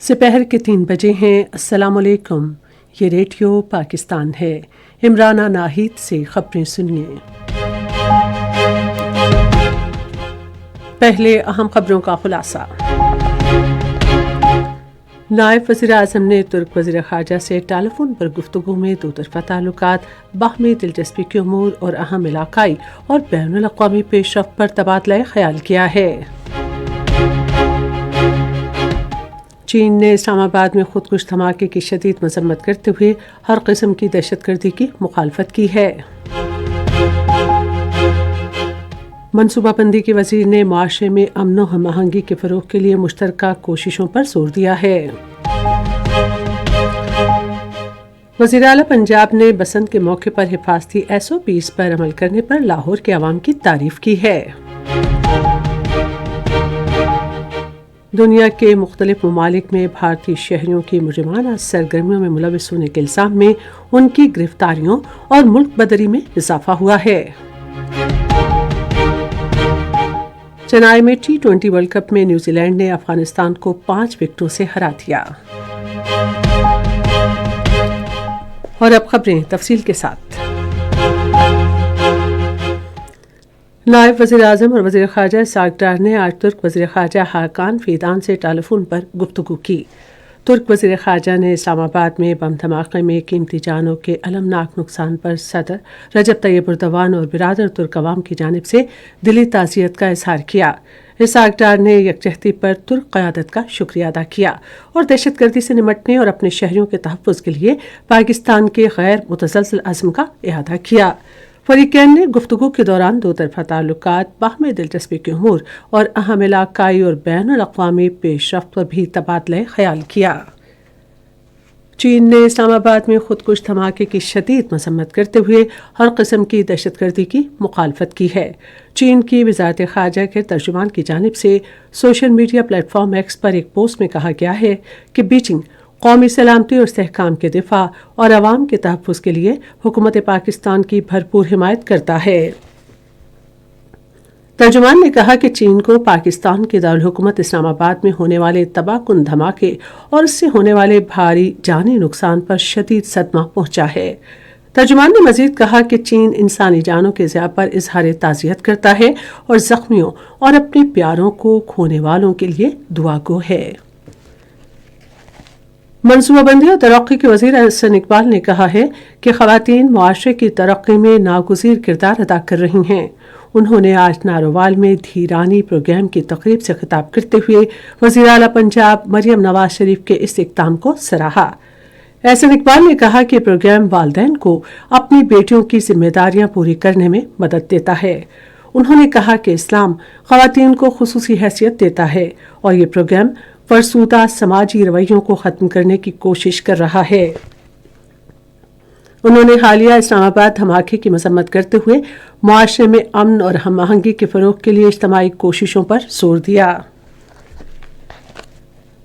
दोपहर के 3 बजे हैं। अस्सलाम वालेकुम। ये रेडियो पाकिस्तान है। इमराना नाहिद से खबरें सुनिए। पहले अहम खबरों का खुलासा। नायब वज़ीर आज़म ने तुर्क वज़ीर ख़ारजा से टेलीफोन पर गुफ्तगू में दो तरफ़ा ताल्लुकात, बाहमी दिलचस्पी के उमूर और अहम इलाक़ाई और बैनुल अक़वामी पेशरफ़्त पर तबादला ख़याल किया है। चीन ने इस्लामाबाद में खुदकुश धमाके की शदीद मज़म्मत करते हुए हर किस्म की दहशतगर्दी की मुखालफत की है। मनसूबाबंदी के वज़ीर ने मुआशरे में अमन व हम आहंगी के फ़रोग़ के लिए मुश्तरका कोशिशों पर जोर दिया है। वज़ीर आला पंजाब ने बसंत के मौके पर हिफाजती SOPs पर अमल करने पर लाहौर के अवाम की तारीफ की है। दुनिया के मुख्तलिफ ममालिक में भारतीय शहरियों की मुजरिमाना सरगर्मियों में मुलविस होने के इल्जाम में उनकी गिरफ्तारियों और मुल्क बदरी में इजाफा हुआ है। चेन्नई में T20 वर्ल्ड कप में न्यूजीलैंड ने अफगानिस्तान को 5 विकेटों से हरा दिया। और अब खबरें तफसील के साथ। नायब वज़ीर आज़म और वज़ीर ख़ारजा इस्हाक़ डार ने आज तुर्क वज़ीर ख़ारजा हाकान फ़ीदान से टेलीफोन पर गुफ्तगू की। तुर्क वज़ीर ख़ारजा ने इस्लामाबाद में बम धमाके में कीमती जानों के अलमनाक नुकसान पर सदर रजब तैयब एर्दोग़ान और बिरादर तुर्क अवाम की जानिब से दिली ताज़ियत का इज़हार किया। इस्हाक़ डार ने यकजहती पर तुर्क क़यादत का शुक्रिया अदा किया और दहशतगर्दी से निमटने और अपने शहरियों के तहफ़्फ़ुज़ के लिए पाकिस्तान के गैर मुतसलसल अज़्म का इआदा किया। फ़रीक़ैन ने गुफ्तगू के दौरान दो तरफ़ा ताल्लुकात, बाहमी दिलचस्पी के उमूर और अहम इलाक़ाई और बैनुल अक़वामी पेशरफ़्त पर भी तबादला ख़याल किया। चीन ने इस्लामाबाद में खुदकुश धमाके की शदीद मज़म्मत करते हुए हर किस्म की दहशतगर्दी की मुखालफत की है। चीन की वज़ारत ख़ारजा के तर्जुमान की जानिब से सोशल मीडिया प्लेटफॉर्म X पर एक पोस्ट में कहा गया है कि बीजिंग कौमी सलामती और इस्तेहकाम के दिफा और अवाम के तहफ़्फ़ुज़ के लिए हुकूमत पाकिस्तान की भरपूर हिमायत करता है। तर्जुमान ने कहा कि चीन को पाकिस्तान के दारुल हुकूमत इस्लामाबाद में होने वाले तबाहकुन धमाके और इससे होने वाले भारी जानी नुकसान पर शदीद सदमा पहुंचा है। तर्जुमान ने मजीद कहा कि चीन इंसानी जानों के ज़िया पर इजहार ताज़ियत करता है और ज़ख्मियों और अपने प्यारों को खोने वालों के लिए दुआगो है। मनसूबाबंदी और तरक्की के वज़ीर एहसन इकबाल ने कहा है कि ख़वातीन मुआशरे की तरक्की में नागुज़ीर किरदार अदा कर रही हैं। उन्होंने आज नारोवाल में धीरानी प्रोग्राम की तकरीब से खिताब करते हुए वज़ीर आला पंजाब मरियम नवाज शरीफ के इस इक़दाम को सराहा। एहसन इकबाल ने कहा कि प्रोग्राम वालिदैन को अपनी बेटियों की जिम्मेदारियां पूरी करने में मदद देता है। उन्होंने कहा कि इस्लाम ख़वातीन को खुसूसी हैसियत देता है और ये प्रोग्राम फरसूदा समाजी रवैयों को ख़त्म करने की कोशिश कर रहा है। उन्होंने हालिया इस्लामाबाद धमाके की मज़म्मत करते हुए मुआशरे में अमन और हम आहंगी के फ़रोग़ के लिए इज्तिमाई कोशिशों पर जोर दिया।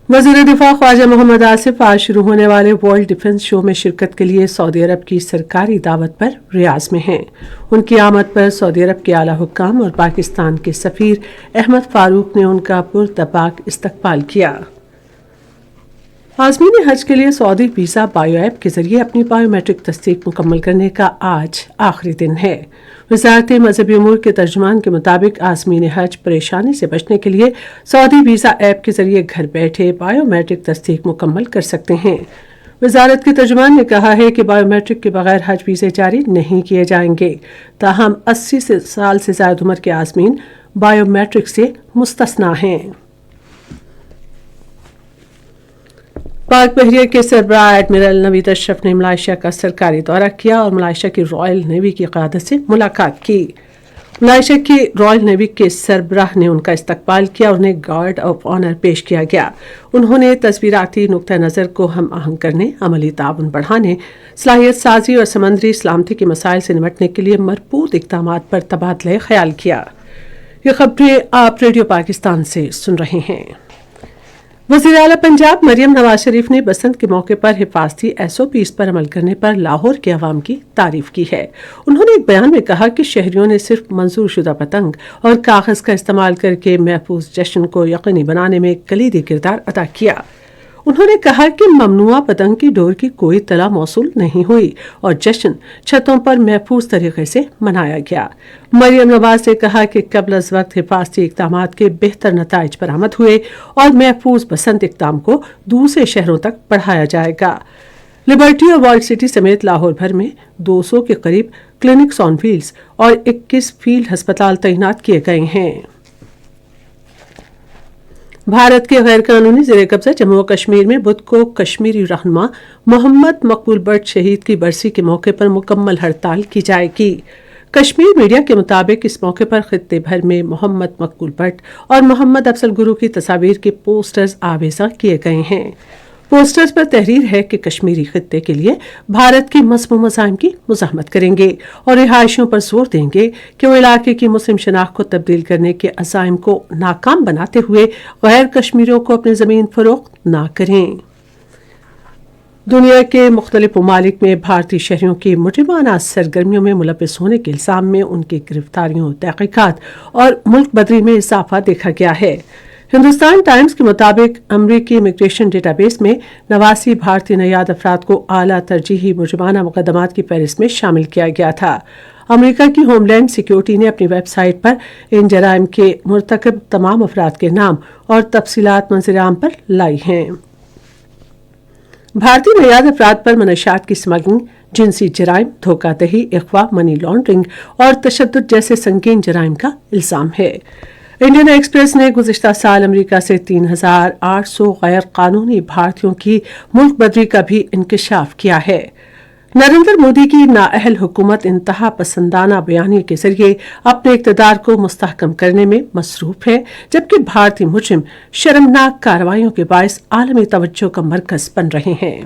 वज़ीर दिफा ख्वाजा मोहम्मद आसिफ आज शुरू होने वाले वर्ल्ड डिफेंस शो में शिरकत के लिए सऊदी अरब की सरकारी दावत पर रियाज में हैं। उनकी आमद पर सऊदी अरब के आला हुक्काम और पाकिस्तान के सफ़ीर अहमद फ़ारूक ने उनका पुरतबाक इस्तकबाल किया। आज़मीन हज के लिए सऊदी वीज़ा बायो ऐप के जरिए अपनी बायोमेट्रिक तस्दीक मुकम्मल करने का आज आखिरी दिन है। वज़ारत मज़हबी उमूर के तर्जुमान के मुताबिक आज़मीन हज परेशानी से बचने के लिए सऊदी वीज़ा ऐप के जरिए घर बैठे बायोमेट्रिक तस्दीक मुकम्मल कर सकते हैं। वज़ारत के तर्जुमान ने कहा है कि बायोमेट्रिक के बगैर हज वीज़े जारी नहीं किए जाएंगे। ताहम 80 साल से ज़्यादा उम्र के आज़मीन बायोमेट्रिक से मुस्तस्ना हैं। पाक बहरिया के सरबराह एडमिरल नवीद अशरफ ने मलाइशिया का सरकारी दौरा किया और मलाइशिया की रॉयल नेवी की क़यादत से मुलाकात की। मलाइशिया की रॉयल नेवी के सरबराह ने उनका इस्तकबाल किया और उन्हें गार्ड ऑफ ऑनर पेश किया गया। उन्होंने तस्वीराती नुक्ता नज़र को हम आहंग करने, अमली ताउन बढ़ाने, सलाहियत साजी और समंदरी सलामती के मसाइल से निपटने के लिए मरबूत इक़दामात पर तबादला ख़याल किया। ये खबरें आप रेडियो पाकिस्तान से सुन रहे हैं। वज़ीर आला पंजाब मरियम नवाज शरीफ ने बसंत के मौके पर हिफाजती SOPs पर अमल करने पर लाहौर के अवाम की तारीफ की है। उन्होंने एक बयान में कहा कि शहरियों ने सिर्फ मंजूर शुदा पतंग और कागज़ का इस्तेमाल करके महफूज जश्न को यकीनी बनाने में कलीदी किरदार अदा किया। انہوں نے کہا کہ ممنوعہ پتنگ کی ڈور کی کوئی اطلاع موصول نہیں ہوئی اور جشن چھتوں پر محفوظ طریقے سے منایا گیا۔ مریم نواز نے کہا کہ قبل از وقت حفاظتی اقدامات کے بہتر نتائج برآمد ہوئے اور محفوظ بسنت اقدام کو دوسرے شہروں تک بڑھایا جائے گا۔ لبرٹی اور والٹ سٹی سمیت لاہور بھر میں 200 کے قریب کلینکس آن ویلز اور 21 فیلڈ ہسپتال تعینات کیے گئے ہیں۔ بھارت کے غیر قانونی زیر قبضہ جموں و کشمیر میں بدھ کو کشمیری رہنما محمد مقبول بٹ شہید کی برسی کے موقع پر مکمل ہڑتال کی جائے گی۔ کشمیر میڈیا کے مطابق اس موقع پر خطے بھر میں محمد مقبول بٹ اور محمد افضل گرو کی تصاویر کے پوسٹرز آویزاں کیے گئے ہیں۔ پوسٹرز پر تحریر ہے کہ کشمیری خطے کے لیے بھارت کے مذموم عزائم کی مزاحمت کریں گے اور رہائشیوں پر زور دیں گے کہ وہ علاقے کی مسلم شناخت کو تبدیل کرنے کے عزائم کو ناکام بناتے ہوئے غیر کشمیریوں کو اپنی زمین فروخت نہ کریں۔ دنیا کے مختلف ممالک میں بھارتی شہریوں کی مجرمانہ سرگرمیوں میں ملوث ہونے کے الزام میں ان کی گرفتاریوں، تحقیقات اور ملک بدری میں اضافہ دیکھا گیا ہے۔ ہندوستان ٹائمز کے مطابق امریکی امیگریشن ڈیٹا بیس میں 89 بھارتی نیاد افراد کو اعلیٰ ترجیحی مجرمانہ مقدمات کی فہرست میں شامل کیا گیا تھا۔ امریکہ کی ہوم لینڈ سیکیورٹی نے اپنی ویب سائٹ پر ان جرائم کے مرتکب تمام افراد کے نام اور تفصیلات منظر عام پر لائی ہیں۔ بھارتی نیاد افراد پر منشیات کی اسمگلنگ، جنسی جرائم، دھوکہ دہی، اغوا، منی لانڈرنگ اور تشدد جیسے سنگین جرائم کا الزام ہے۔ انڈین ایکسپریس نے گزشتہ سال امریکہ سے 3800 غیر قانونی بھارتیوں کی ملک بدری کا بھی انکشاف کیا ہے۔ نریندر مودی کی نااہل حکومت انتہا پسندانہ بیانیے کے ذریعے اپنے اقتدار کو مستحکم کرنے میں مصروف ہے، جبکہ بھارتی مجرم شرمناک کارروائیوں کے باعث عالمی توجہ کا مرکز بن رہے ہیں۔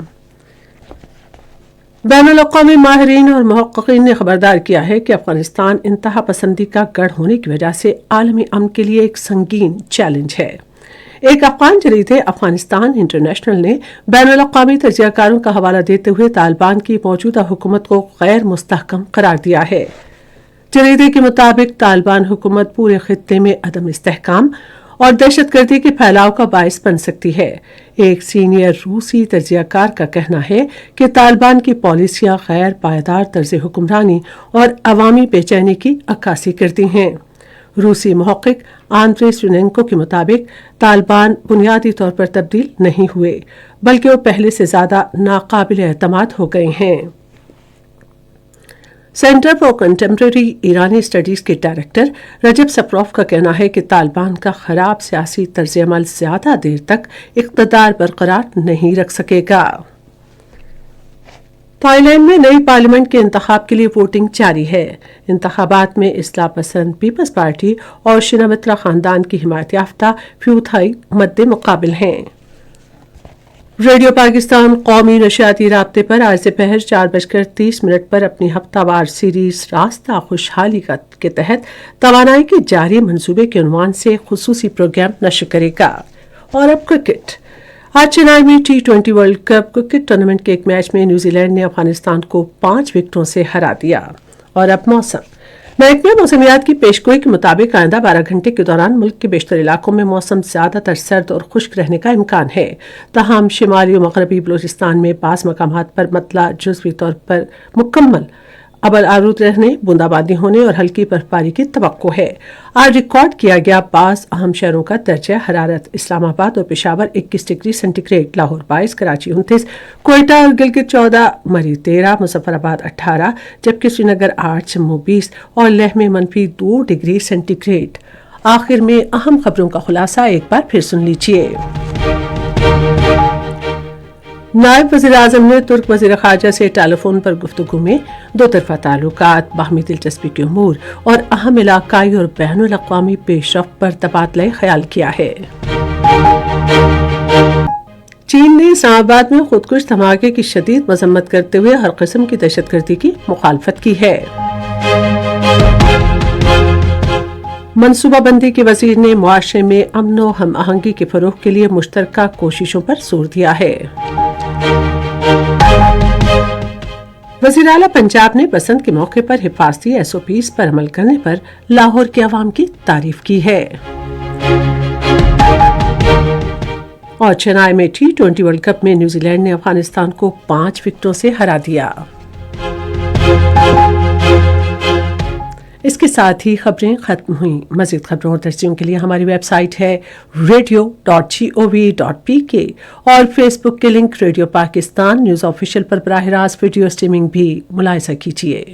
بین الاقوامی ماہرین اور محققین نے خبردار کیا ہے کہ افغانستان انتہا پسندی کا گڑھ ہونے کی وجہ سے عالمی امن کے لیے ایک سنگین چیلنج ہے۔ ایک افغان جریدے افغانستان انٹرنیشنل نے بین الاقوامی تجزیہ کاروں کا حوالہ دیتے ہوئے طالبان کی موجودہ حکومت کو غیر مستحکم قرار دیا ہے۔ جریدے کے مطابق طالبان حکومت پورے خطے میں عدم استحکام اور دہشت گردی کے پھیلاؤ کا باعث بن سکتی ہے۔ ایک سینئر روسی تجزیہ کار کا کہنا ہے کہ طالبان کی پالیسیاں غیر پائیدار طرز حکمرانی اور عوامی بے چینی کی عکاسی کرتی ہیں۔ روسی محقق آندری سونینکو کے مطابق طالبان بنیادی طور پر تبدیل نہیں ہوئے، بلکہ وہ پہلے سے زیادہ ناقابل اعتماد ہو گئے ہیں۔ سینٹر فار کنٹمپریری ایرانی اسٹڈیز کے ڈائریکٹر رجب سفروف کا کہنا ہے کہ طالبان کا خراب سیاسی طرز عمل زیادہ دیر تک اقتدار برقرار نہیں رکھ سکے گا۔ تھائی لینڈ میں نئی پارلیمنٹ کے انتخاب کے لیے ووٹنگ جاری ہے۔ انتخابات میں اصلاح پسند پیپلز پارٹی اور شناوترا خاندان کی حمایت یافتہ فیو تھائی مد مقابل ہیں۔ ریڈیو پاکستان قومی نشریاتی رابطے پر آج دوپہر 4:30 پر اپنی ہفتہ وار سیریز راستہ خوشحالی کے تحت توانائی کے جاری منصوبے کے عنوان سے خصوصی پروگرام نشر کرے گا۔ اور اب کرکٹ۔ آج چنائی میں T20 world cup cricket tournament کے ایک میچ میں نیوزی لینڈ نے افغانستان کو 5 وکٹوں سے ہرا دیا۔ اور اب موسم۔ محکمہ موسمیات کی پیشگوئی کے مطابق آئندہ 12 گھنٹے کے دوران ملک کے بیشتر علاقوں میں موسم زیادہ تر سرد اور خشک رہنے کا امکان ہے، تاہم شمالی و مغربی بلوچستان میں بعض مقامات پر مطلع جزوی طور پر مکمل ابر آلود رہنے، بوندا باندی ہونے اور ہلکی برفباری کی توقع ہے۔ آج ریکارڈ کیا گیا بعض اہم شہروں کا درجہ حرارت: اسلام آباد اور Peshawar 21 degree centigrade, Lahore 22، Karachi 29، Quetta اور گلگت 14، مری 13، مظفر آباد 18، جبکہ سری نگر 8، جموں 20 اور لیہ میں -2 ڈگری سینٹی گریڈ۔ آخر میں اہم خبروں کا خلاصہ ایک بار پھر سن لیجیے۔ نائب وزیر اعظم نے ترک وزیر خارجہ سے ٹیلی فون پر گفتگو میں دو طرفہ تعلقات، باہمی دلچسپی کے امور اور اہم علاقائی اور بین الاقوامی پیش رفت پر تبادلہ خیال کیا ہے۔ چین نے اسلام آباد میں خودکش دھماکے کی شدید مذمت کرتے ہوئے ہر قسم کی دہشت گردی کی مخالفت کی ہے۔ منصوبہ بندی کے وزیر نے معاشرے میں امن و ہم آہنگی کے فروغ کے لیے مشترکہ کوششوں پر زور دیا ہے۔ وزیر اعلیٰ پنجاب نے بسنت کے موقع پر حفاظتی SOPs پر عمل کرنے پر لاہور کے عوام کی تعریف کی ہے۔ اور چنائی میں T20 ورلڈ کپ میں نیوزی لینڈ نے افغانستان کو 5 وکٹوں سے ہرا دیا۔ اس کے ساتھ ہی خبریں ختم ہوئیں۔ مزید خبروں اور تجزیوں کے لیے ہماری ویب سائٹ ہے radio.gov.pk اور فیس بک کے link radio Pakistan news official پر براہ راست ویڈیو سٹریمنگ بھی ملاحظہ کیجیے۔